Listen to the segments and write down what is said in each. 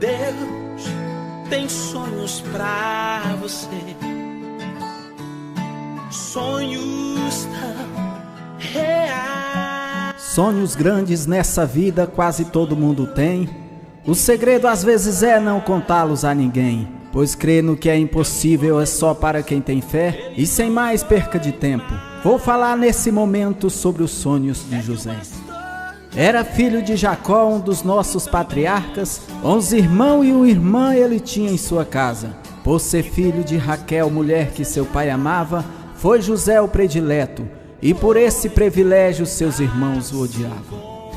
Deus tem sonhos pra você, sonhos tão reais. Sonhos grandes nessa vida quase todo mundo tem. O segredo às vezes é não contá-los a ninguém, pois crer no que é impossível é só para quem tem fé. E sem mais perca de tempo, vou falar nesse momento sobre os sonhos de José. Era filho de Jacó, um dos nossos patriarcas. 11 irmãos e uma irmã ele tinha em sua casa. Por ser filho de Raquel, mulher que seu pai amava, foi José o predileto, e por esse privilégio seus irmãos o odiavam.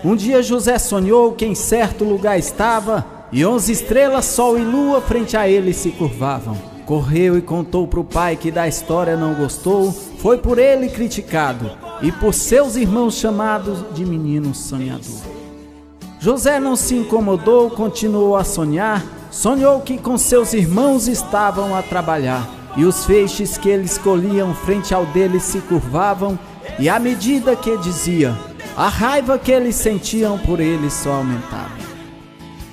Um dia José sonhou que em certo lugar estava, e 11 estrelas, sol e lua frente a ele se curvavam. Correu e contou para o pai, que da história não gostou, foi por ele criticado, e por seus irmãos chamados de menino sonhador. José não se incomodou, continuou a sonhar. Sonhou que com seus irmãos estavam a trabalhar, e os feixes que eles colhiam frente ao dele se curvavam, e à medida que dizia, a raiva que eles sentiam por ele só aumentava.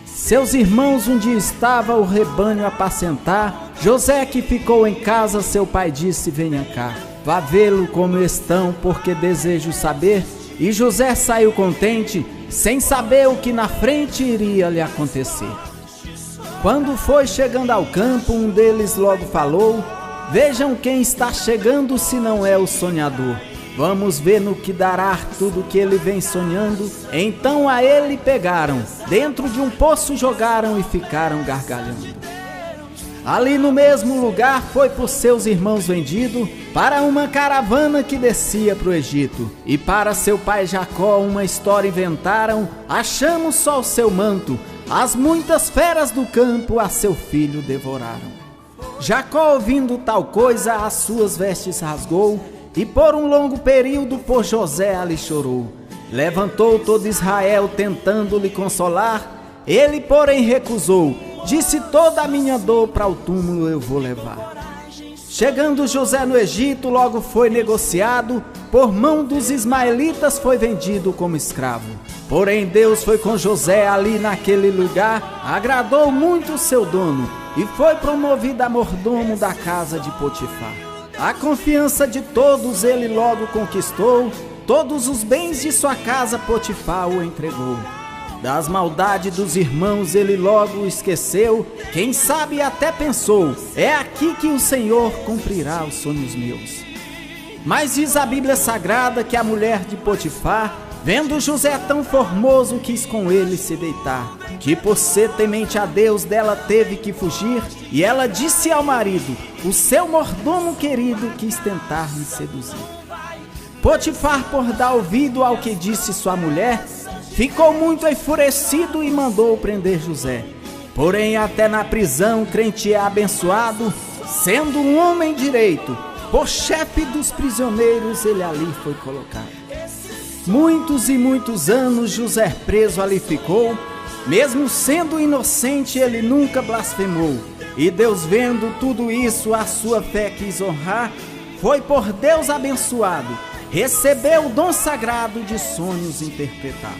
Seus irmãos um dia estava o rebanho a apacentar. José, que ficou em casa, seu pai disse, venha cá, vá vê-lo como estão, porque desejo saber. E José saiu contente, sem saber o que na frente iria lhe acontecer. Quando foi chegando ao campo, um deles logo falou, vejam quem está chegando se não é o sonhador. Vamos ver no que dará tudo que ele vem sonhando. Então a ele pegaram, dentro de um poço jogaram e ficaram gargalhando. Ali no mesmo lugar foi por seus irmãos vendido para uma caravana que descia para o Egito. E para seu pai Jacó uma história inventaram, achamos só o seu manto, as muitas feras do campo a seu filho devoraram. Jacó, ouvindo tal coisa, as suas vestes rasgou, e por um longo período por José ali chorou. Levantou todo Israel tentando lhe consolar, ele porém recusou, disse toda a minha dor para o túmulo eu vou levar. Chegando José no Egito, logo foi negociado, por mão dos ismaelitas foi vendido como escravo. Porém Deus foi com José ali naquele lugar, agradou muito o seu dono, e foi promovido a mordomo da casa de Potifar. A confiança de todos ele logo conquistou, todos os bens de sua casa Potifar o entregou. Das maldades dos irmãos ele logo esqueceu, quem sabe até pensou, é aqui que o Senhor cumprirá os sonhos meus. Mas diz a Bíblia Sagrada que a mulher de Potifar, vendo José tão formoso, quis com ele se deitar, que por ser temente a Deus dela teve que fugir, e ela disse ao marido, o seu mordomo querido quis tentar me seduzir. Potifar, por dar ouvido ao que disse sua mulher, ficou muito enfurecido e mandou prender José. Porém até na prisão crente é abençoado, sendo um homem direito, por chefe dos prisioneiros ele ali foi colocado. Muitos e muitos anos José preso ali ficou, mesmo sendo inocente ele nunca blasfemou. E Deus vendo tudo isso a sua fé quis honrar, foi por Deus abençoado, recebeu o dom sagrado de sonhos interpretar.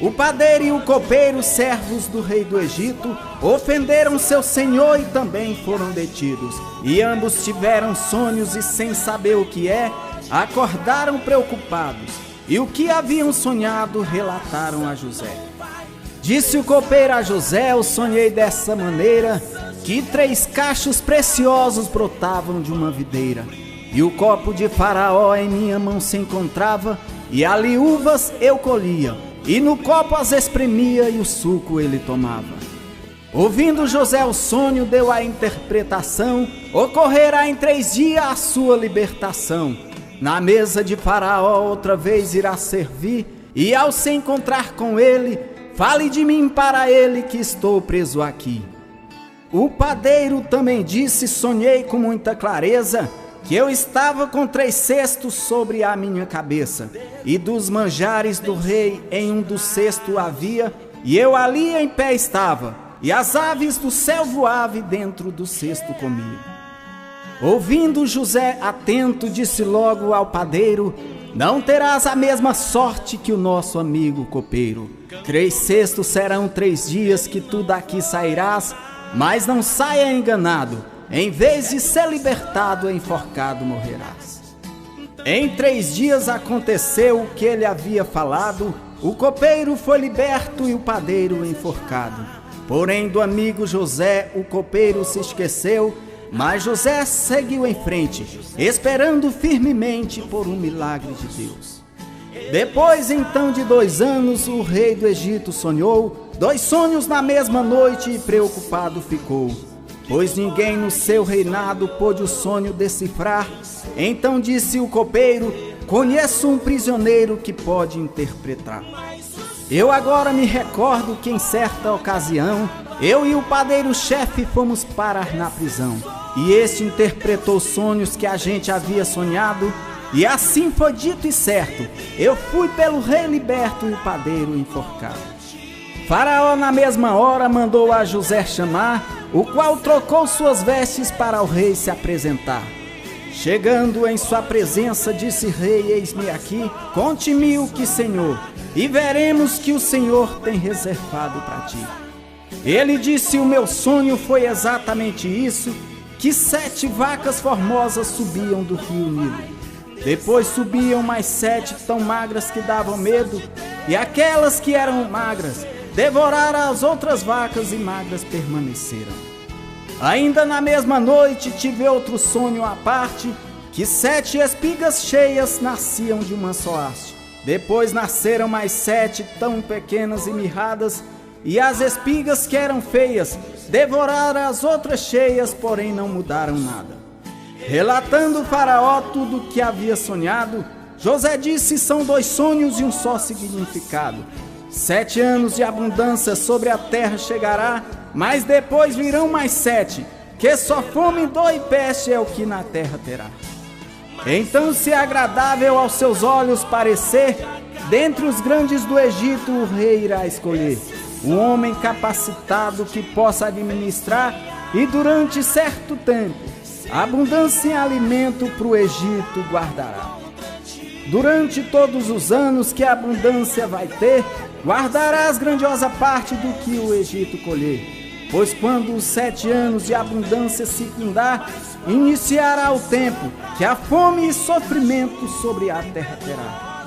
O padeiro e o copeiro, servos do rei do Egito, ofenderam seu senhor e também foram detidos. E ambos tiveram sonhos e sem saber o que é, acordaram preocupados. E o que haviam sonhado relataram a José. Disse o copeiro a José, eu sonhei dessa maneira, que 3 cachos preciosos brotavam de uma videira. E o copo de Faraó em minha mão se encontrava, e ali uvas eu colhia, e no copo as espremia e o suco ele tomava. Ouvindo José o sonho, deu a interpretação, ocorrerá em 3 dias a sua libertação. Na mesa de Faraó outra vez irá servir, e ao se encontrar com ele, fale de mim para ele que estou preso aqui. O padeiro também disse, sonhei com muita clareza, que eu estava com 3 cestos sobre a minha cabeça, e dos manjares do rei em um dos cestos havia, e eu ali em pé estava, e as aves do céu voavam dentro do cesto comiam. Ouvindo José atento, disse logo ao padeiro, não terás a mesma sorte que o nosso amigo copeiro. 3 cestos serão 3 dias que tu daqui sairás, mas não saia enganado. Em vez de ser libertado, enforcado morrerás. Em 3 dias aconteceu o que ele havia falado. O copeiro foi liberto e o padeiro enforcado. Porém, do amigo José, o copeiro se esqueceu, mas José seguiu em frente, esperando firmemente por um milagre de Deus. Depois então de 2 anos, o rei do Egito sonhou 2 sonhos na mesma noite e preocupado ficou, pois ninguém no seu reinado pôde o sonho decifrar. Então disse o copeiro: conheço um prisioneiro que pode interpretar. Eu agora me recordo que em certa ocasião, eu e o padeiro-chefe fomos parar na prisão, e este interpretou sonhos que a gente havia sonhado, e assim foi dito e certo, eu fui pelo rei liberto e o padeiro enforcado. Faraó na mesma hora mandou a José chamar, o qual trocou suas vestes para o rei se apresentar. Chegando em sua presença, disse: rei, eis-me aqui, conte-me o que, Senhor, e veremos que o Senhor tem reservado para ti. Ele disse: o meu sonho foi exatamente isso, que 7 vacas formosas subiam do rio Nilo. Depois subiam mais 7 tão magras que davam medo, e aquelas que eram magras devoraram as outras vacas e magras permaneceram. Ainda na mesma noite tive outro sonho à parte, que 7 espigas cheias nasciam de uma só haste. Depois nasceram mais 7 tão pequenas e mirradas, e as espigas que eram feias devoraram as outras cheias, porém não mudaram nada. Relatando Faraó tudo o que havia sonhado, José disse: são 2 sonhos e um só significado. 7 anos de abundância sobre a terra chegará, mas depois virão mais 7, que só fome, dor e peste é o que na terra terá. Então, se é agradável aos seus olhos parecer, dentre os grandes do Egito o rei irá escolher um homem capacitado que possa administrar, e durante certo tempo abundância em alimento para o Egito guardará. Durante todos os anos que a abundância vai ter, guardarás grandiosa parte do que o Egito colher. Pois quando os 7 anos de abundância se findar, iniciará o tempo que a fome e sofrimento sobre a terra terá.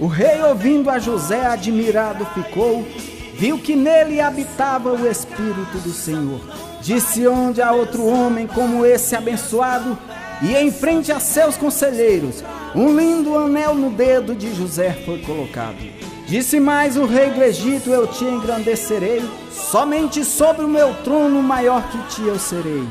O rei, ouvindo a José, admirado ficou, viu que nele habitava o Espírito do Senhor. Disse: onde há outro homem como esse abençoado? E em frente a seus conselheiros, um lindo anel no dedo de José foi colocado. Disse mais o rei do Egito: eu te engrandecerei, somente sobre o meu trono maior que ti eu serei.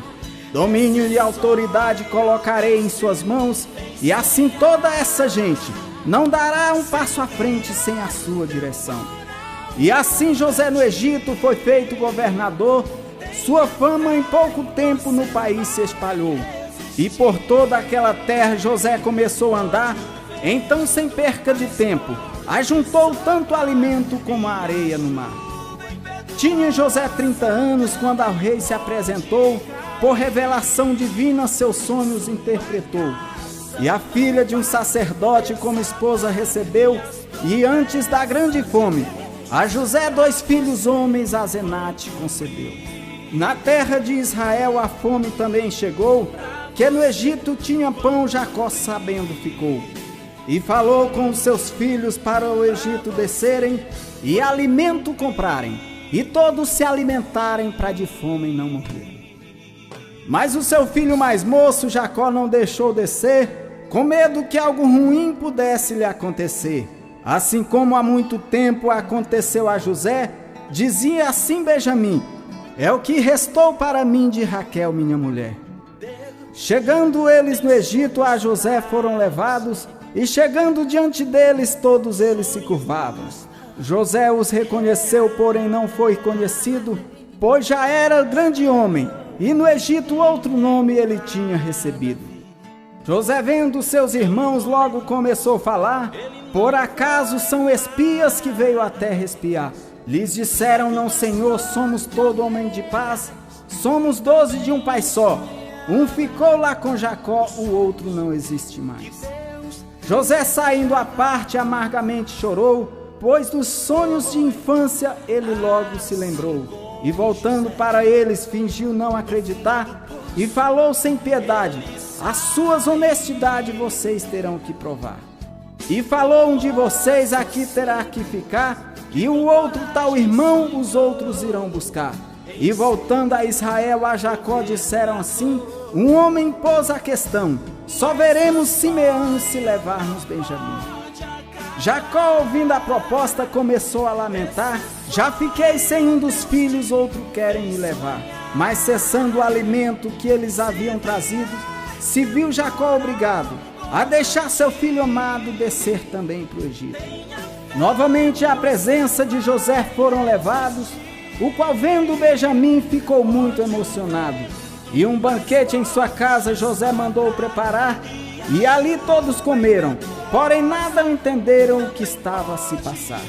Domínio e autoridade colocarei em suas mãos, e assim toda essa gente não dará um passo à frente sem a sua direção. E assim José no Egito foi feito governador, sua fama em pouco tempo no país se espalhou. E por toda aquela terra José começou a andar, então sem perca de tempo, ajuntou tanto alimento como a areia no mar. Tinha José 30 anos quando ao rei se apresentou, por revelação divina seus sonhos interpretou. E a filha de um sacerdote como esposa recebeu, e antes da grande fome, a José 2 filhos homens a Zenate concedeu. Na terra de Israel a fome também chegou, que no Egito tinha pão, Jacó sabendo ficou. E falou com os seus filhos para o Egito descerem e alimento comprarem, e todos se alimentarem para de fome não morrerem. Mas o seu filho mais moço, Jacó, não deixou descer, com medo que algo ruim pudesse lhe acontecer. Assim como há muito tempo aconteceu a José, dizia assim Benjamim: é o que restou para mim de Raquel, minha mulher. Chegando eles no Egito, a José foram levados, e chegando diante deles, todos eles se curvavam. José os reconheceu, porém não foi conhecido, pois já era grande homem, e no Egito outro nome ele tinha recebido. José, vendo seus irmãos, logo começou a falar: por acaso são espias que veio à terra espiar? Lhes disseram: não, senhor, somos todo homem de paz, somos 12 de um pai só. Um ficou lá com Jacó, o outro não existe mais. José, saindo à parte, amargamente chorou, pois dos sonhos de infância ele logo se lembrou. E voltando para eles, fingiu não acreditar e falou sem piedade: as suas honestidades vocês terão que provar. E falou: um de vocês aqui terá que ficar, e o outro tal irmão os outros irão buscar. E voltando a Israel, a Jacó disseram assim: um homem pôs a questão, só veremos Simeão se levarmos Benjamim. Jacó, ouvindo a proposta, começou a lamentar: já fiquei sem um dos filhos, outro querem me levar. Mas cessando o alimento que eles haviam trazido, se viu Jacó obrigado a deixar seu filho amado descer também para o Egito. Novamente à presença de José foram levados, o qual, vendo Benjamim, ficou muito emocionado. E um banquete em sua casa José mandou preparar, e ali todos comeram, porém nada entenderam o que estava a se passar.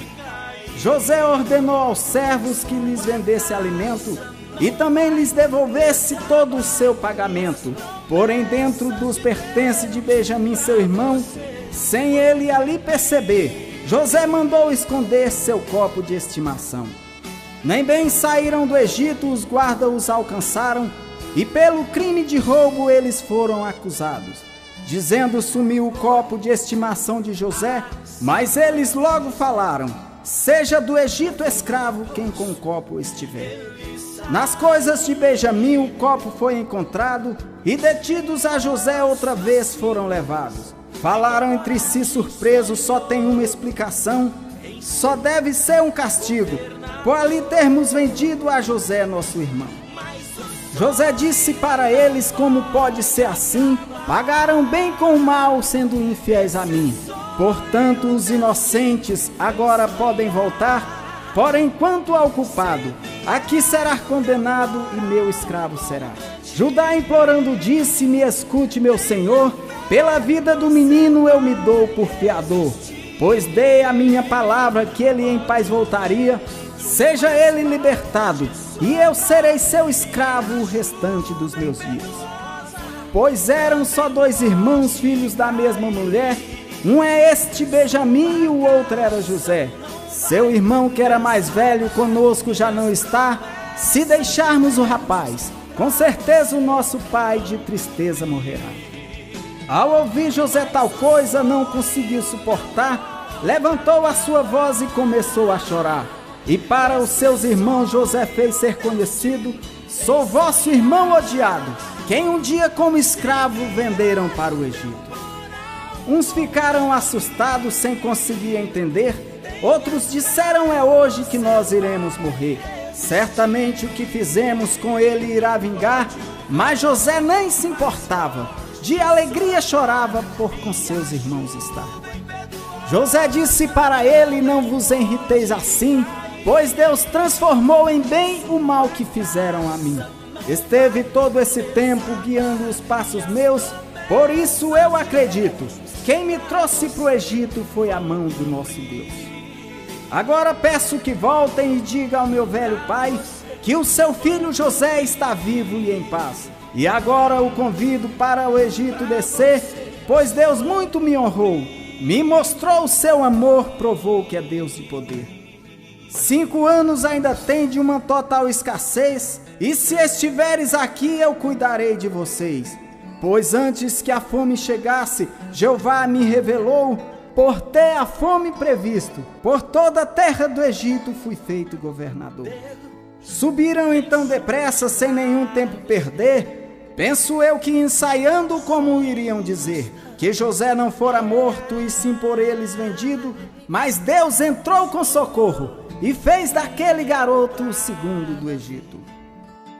José ordenou aos servos que lhes vendesse alimento e também lhes devolvesse todo o seu pagamento. Porém, dentro dos pertences de Benjamim, seu irmão, sem ele ali perceber, José mandou esconder seu copo de estimação. Nem bem saíram do Egito, os guardas os alcançaram, e pelo crime de roubo eles foram acusados, dizendo: sumiu o copo de estimação de José. Mas eles logo falaram: seja do Egito escravo quem com o copo estiver. Nas coisas de Benjamim o copo foi encontrado, e detidos a José outra vez foram levados. Falaram entre si surpresos: só tem uma explicação, só deve ser um castigo, por ali termos vendido a José nosso irmão. José disse para eles: como pode ser assim? Pagaram bem com o mal, sendo infiéis a mim. Portanto, os inocentes agora podem voltar, porém quanto ao culpado, aqui será condenado e meu escravo será. Judá, implorando, disse: me escute, meu senhor, pela vida do menino eu me dou por fiador, pois dei a minha palavra que ele em paz voltaria. Seja ele libertado, e eu serei seu escravo o restante dos meus dias. Pois eram só dois irmãos, filhos da mesma mulher, um é este Benjamim e o outro era José. Seu irmão, que era mais velho, conosco já não está. Se deixarmos o rapaz, com certeza o nosso pai de tristeza morrerá. Ao ouvir José tal coisa, não conseguiu suportar, levantou a sua voz e começou a chorar. E para os seus irmãos José fez ser conhecido: sou vosso irmão odiado, quem um dia como escravo venderam para o Egito. Uns ficaram assustados sem conseguir entender, outros disseram: é hoje que nós iremos morrer. Certamente o que fizemos com ele irá vingar. Mas José nem se importava, de alegria chorava por com seus irmãos estar. José disse para ele: não vos irriteis assim, pois Deus transformou em bem o mal que fizeram a mim. Esteve todo esse tempo guiando os passos meus, por isso eu acredito, quem me trouxe para o Egito foi a mão do nosso Deus. Agora peço que voltem e digam ao meu velho pai que o seu filho José está vivo e em paz. E agora o convido para o Egito descer, pois Deus muito me honrou, me mostrou o seu amor, provou que é Deus de poder. 5 anos ainda tem de uma total escassez, e se estiveres aqui eu cuidarei de vocês. Pois antes que a fome chegasse, Jeová me revelou, por ter a fome previsto, por toda a terra do Egito fui feito governador. Subiram então depressa, sem nenhum tempo perder, penso eu que ensaiando como iriam dizer, que José não fora morto e sim por eles vendido, mas Deus entrou com socorro e fez daquele garoto o segundo do Egito.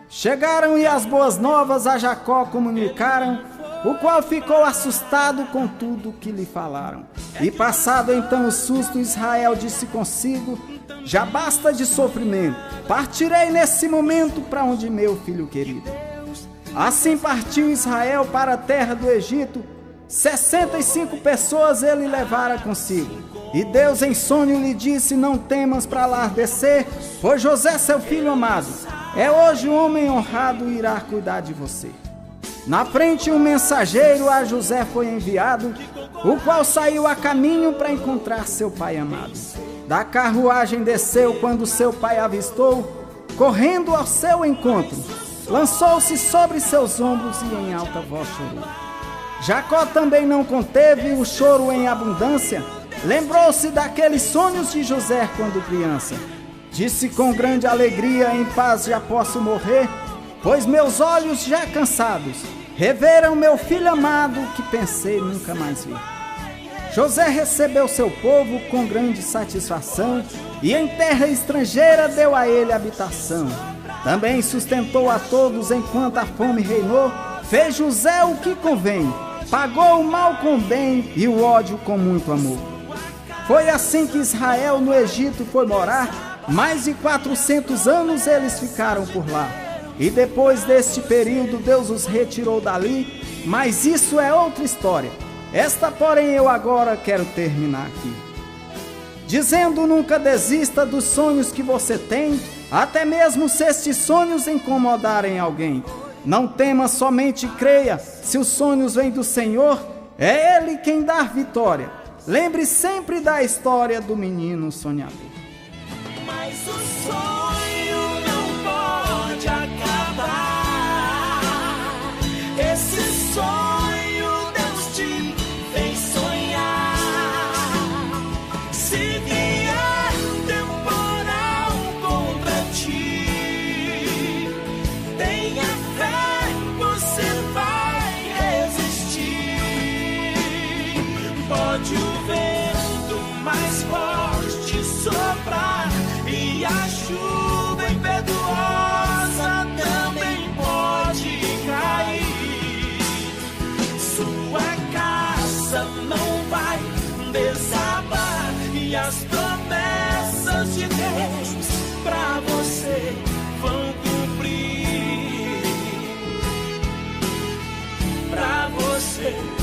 Chegaram e as boas novas a Jacó comunicaram, o qual ficou assustado com tudo que lhe falaram. E passado então o susto, Israel disse consigo: já basta de sofrimento, partirei nesse momento para onde meu filho querido. Assim partiu Israel para a terra do Egito, 65 pessoas ele levara consigo. E Deus em sonho lhe disse: não temas para lá descer, pois José seu filho amado, é hoje um homem honrado e irá cuidar de você. Na frente um mensageiro a José foi enviado, o qual saiu a caminho para encontrar seu pai amado. Da carruagem desceu quando seu pai avistou, correndo ao seu encontro, lançou-se sobre seus ombros e em alta voz chorou. Jacó também não conteve o choro em abundância, lembrou-se daqueles sonhos de José quando criança. Disse com grande alegria: em paz já posso morrer, pois meus olhos já cansados reveram meu filho amado que pensei nunca mais ver. José recebeu seu povo com grande satisfação e em terra estrangeira deu a ele habitação. Também sustentou a todos enquanto a fome reinou, fez José o que convém, pagou o mal com bem e o ódio com muito amor. Foi assim que Israel no Egito foi morar, mais de 400 anos eles ficaram por lá. E depois deste período Deus os retirou dali, mas isso é outra história. Esta, porém, eu agora quero terminar aqui, dizendo: nunca desista dos sonhos que você tem, até mesmo se estes sonhos incomodarem alguém. Não tema, somente creia, se os sonhos vêm do Senhor, é Ele quem dá vitória. Lembre sempre da história do menino sonhador. Mas o sonho não pode acabar. Esse sonho Deus te fez sonhar. Se vier temporal contra ti, tenha fé, você vai resistir. Pode o vento mais forte soprar e a chuva impetuosa também pode cair. Sua casa não vai desabar e as promessas de Deus pra você vão cumprir. Pra você